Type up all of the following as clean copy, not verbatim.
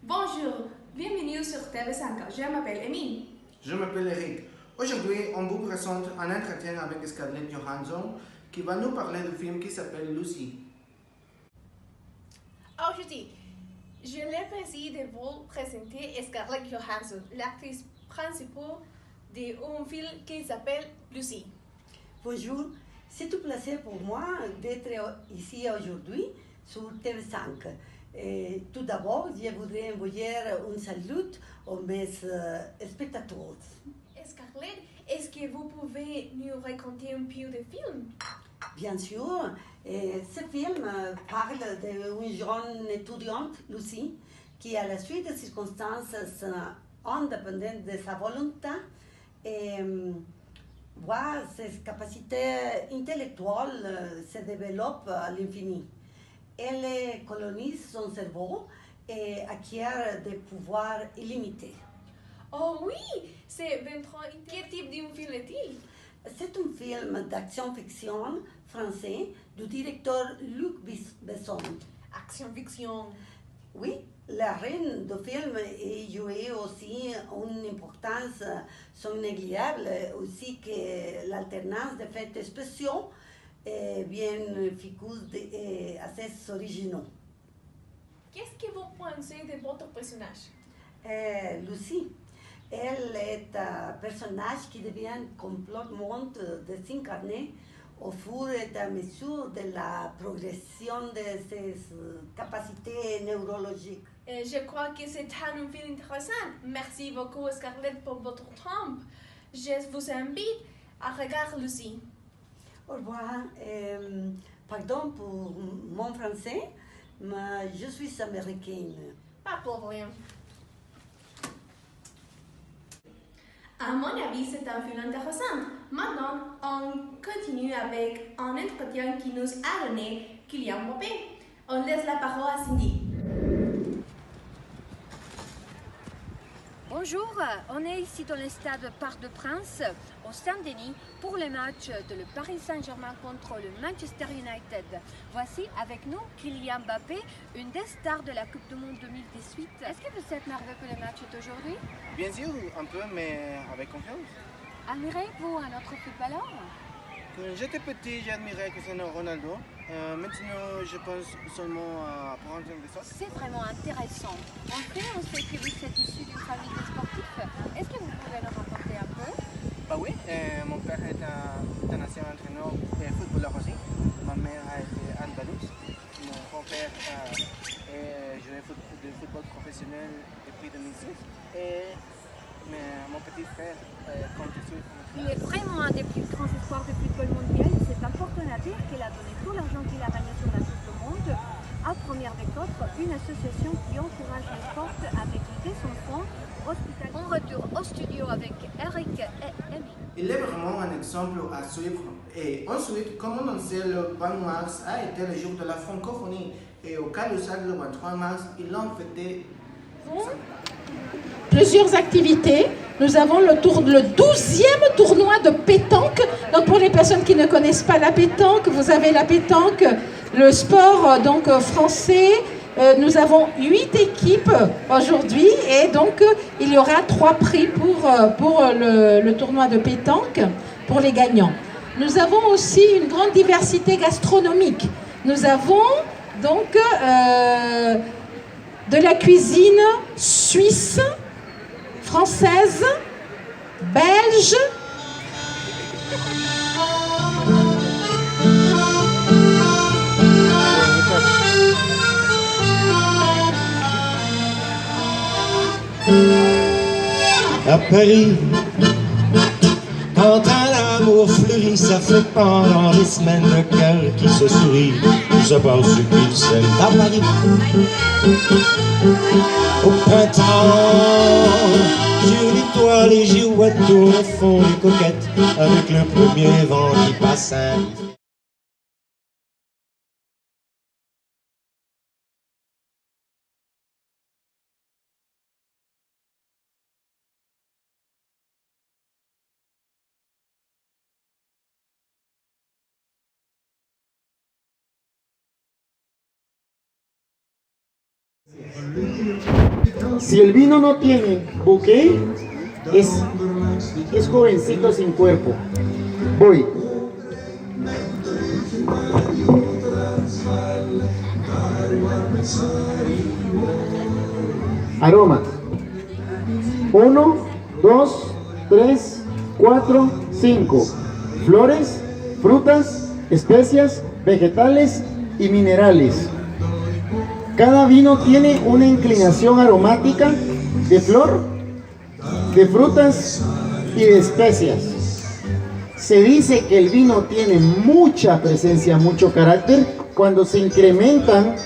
Bonjour, bienvenue sur TV5. Je m'appelle Émile. Je m'appelle Eric. Aujourd'hui, on vous présente un entretien avec Scarlett Johansson qui va nous parler du film qui s'appelle Lucy. Aujourd'hui, j'ai le plaisir de vous présenter Scarlett Johansson, l'actrice principale d'un film qui s'appelle Lucy. Bonjour, c'est un plaisir pour moi d'être ici aujourd'hui sur TV5. Tout d'abord, je voudrais envoyer un salut aux mes spectateurs. Scarlett, est-ce que vous pouvez nous raconter un peu du film? Bien sûr, ce film parle d'une jeune étudiante, Lucy, qui, à la suite de circonstances indépendantes de sa volonté, voit ses capacités intellectuelles se développent à l'infini. Elle colonise son cerveau et acquiert des pouvoirs illimités. Oh oui, c'est bien trop intéressant. Quel type de film est-il? C'est un film d'action-fiction français du directeur Luc Besson. Action-fiction. Oui, la reine du film a joué aussi une importance non négligeable, aussi que l'alternance de faits spéciaux bien ficus et assez originaux. Qu'est-ce que vous pensez de votre personnage? Lucie, elle est un personnage qui devient complètement désincarné au fur et à mesure de la progression de ses capacités neurologiques. Je crois que c'est un film intéressant. Merci beaucoup, Scarlett, pour votre temps. Je vous invite à regarder Lucy. Au revoir. Pardon pour mon français, mais je suis américaine. Pas de problème. À mon avis, c'est un film intéressant. Maintenant, on continue avec un entretien qui nous a donné Kylian Mbappé. On laisse la parole à Cindy. Bonjour, on est ici dans le stade Parc des Princes, au Saint-Denis, pour le match de le Paris Saint-Germain contre le Manchester United. Voici avec nous Kylian Mbappé, une des stars de la Coupe du Monde 2018. Est-ce que vous êtes nerveux pour le match d'aujourd'hui? Bien sûr, un peu, mais avec confiance. Admirez-vous un autre footballeur? Quand j'étais petit, j'admirais Cristiano Ronaldo. Maintenant, je pense seulement à prendre des autres. C'est vraiment intéressant. En fait, on sait que vous êtes issu d'une famille de sportifs. Est-ce que vous pouvez nous rapporter un peu? Bah oui, mon père est un ancien entraîneur et footballeur aussi. Ma mère a été andalouse. Mon grand-père a joué du football professionnel depuis 2006. Mais mon petit frère compte sur. Il est vraiment un des plus grands espoirs du football mondial. C'est important à dire qu'il a donné tout l'argent qu'il a gagné sur la Coupe du Monde à Première des Côtes, une association qui encourage le sport avec des enfants hospitaliers. On retourne au studio avec Eric et Amy. Il est vraiment un exemple à suivre. Et ensuite, comme on sait, le 20 mars a été le jour de la francophonie. Et au Calusac, le 23 mars, ils l'ont fêté. Plusieurs activités. Nous avons le 12e tournoi de pétanque. Donc pour les personnes qui ne connaissent pas la pétanque, vous avez la pétanque, le sport donc français. Nous avons 8 équipes aujourd'hui et donc il y aura 3 prix pour le tournoi de pétanque pour les gagnants. Nous avons aussi une grande diversité gastronomique. Nous avons donc de la cuisine suisse, française, belge, à Paris, quand un amour fleurit, ça fait pendant les semaines le cœur qui se sourit, tout ça par ce qu'il s'aime à Paris. Au printemps, sur les toits, les girouettes tournent au fond les coquettes, avec le premier vent qui passe un Si el vino no tiene bouquet, es jovencito sin cuerpo. Voy. Aroma. 1, 2, 3, 4, 5. Flores, frutas, especias, vegetales y minerales. Cada vino tiene una inclinación aromática de flor, de frutas y de especias. Se dice que el vino tiene mucha presencia, mucho carácter, cuando se incrementan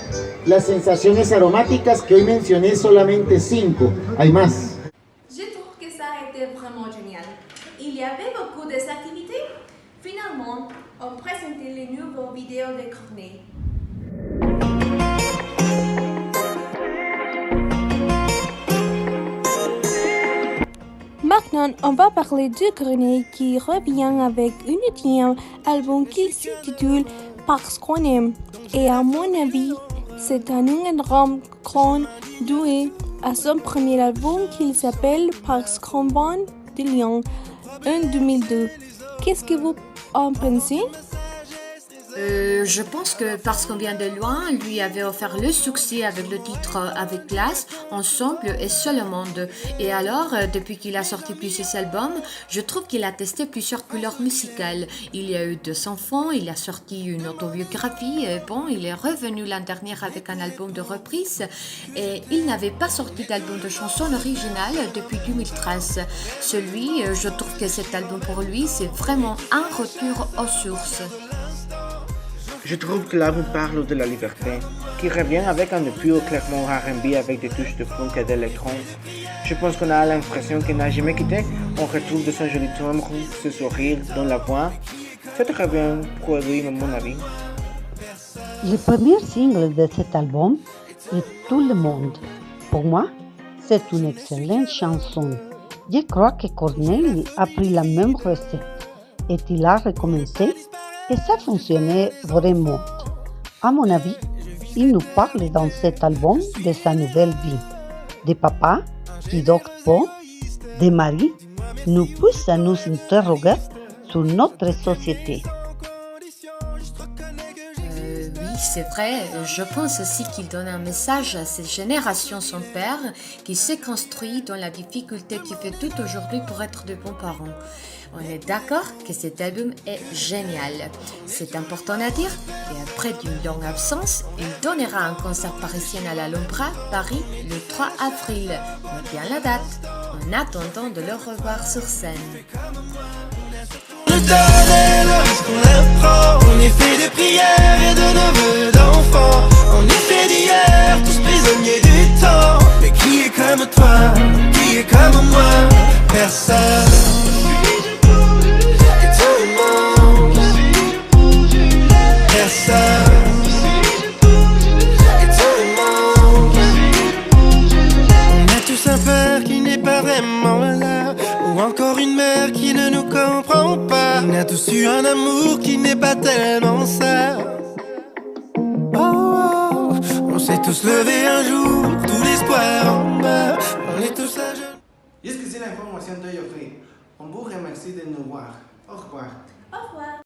las sensaciones aromáticas, que hoy mencioné solamente 5. Hay más. Je trouve que ça a été vraiment génial. Il y avait beaucoup d'activités. Finalement, on présentait les nouveaux vidéos de Corneille. Maintenant, on va parler de Corneille qui revient avec un deuxième album qui s'intitule Parce qu'on aime. Et à mon avis, c'est un énorme grand doué à son premier album qui s'appelle Parce qu'on vend de Lyon en 2002. Qu'est-ce que vous en pensez? Je pense que Parce qu'on vient de loin lui avait offert le succès avec le titre Avec classe, Ensemble et Seul au monde. Et alors, depuis qu'il a sorti plusieurs albums, je trouve qu'il a testé plusieurs couleurs musicales. Il y a eu 2 enfants, il a sorti une autobiographie, et bon, il est revenu l'an dernier avec un album de reprise. Et il n'avait pas sorti d'album de chansons originales depuis 2013. Je trouve que cet album pour lui, c'est vraiment un retour aux sources. Je trouve que l'album parle de la liberté, qui revient avec un duo clairement R&B avec des touches de funk et d'électron. Je pense qu'on a l'impression qu'il n'a jamais quitté. On retrouve de son joli timbre, ce sourire dans la voix. C'est très bien produit, à mon avis. Le premier single de cet album est Tout le monde. Pour moi, c'est une excellente chanson. Je crois que Corneille a pris la même recette et il a recommencé. Et ça fonctionnait vraiment. À mon avis, il nous parle dans cet album de sa nouvelle vie. Des papas qui dorment bon, des maris nous poussent à nous interroger sur notre société. Oui, c'est vrai. Je pense aussi qu'il donne un message à cette génération, son père, qui s'est construit dans la difficulté qu'il fait tout aujourd'hui pour être de bons parents. On est d'accord que cet album est génial. C'est important à dire qu'après d'une longue absence, il donnera un concert parisien à l'Alhambra, Paris, le 3 avril. Note bien la date, en attendant de le revoir sur scène. On est fait de prières et de neveux d'enfants. On est fait d'hier, tous prisonniers du temps. Mais qui est comme toi, qui est comme moi? Personne. Et tout le monde. Personne. Et tout le monde. On a tous un père qui n'est pas vraiment là, ou encore une mère qui ne nous comprend pas. On a tous eu un amour qui n'est pas tellement ça. Oh, on s'est tous levés un jour, tout l'espoir en bas. On est tous là jeunes. Jusqu'ici l'information d'aujourd'hui. On vous remercie de nous voir. Au revoir. Au revoir.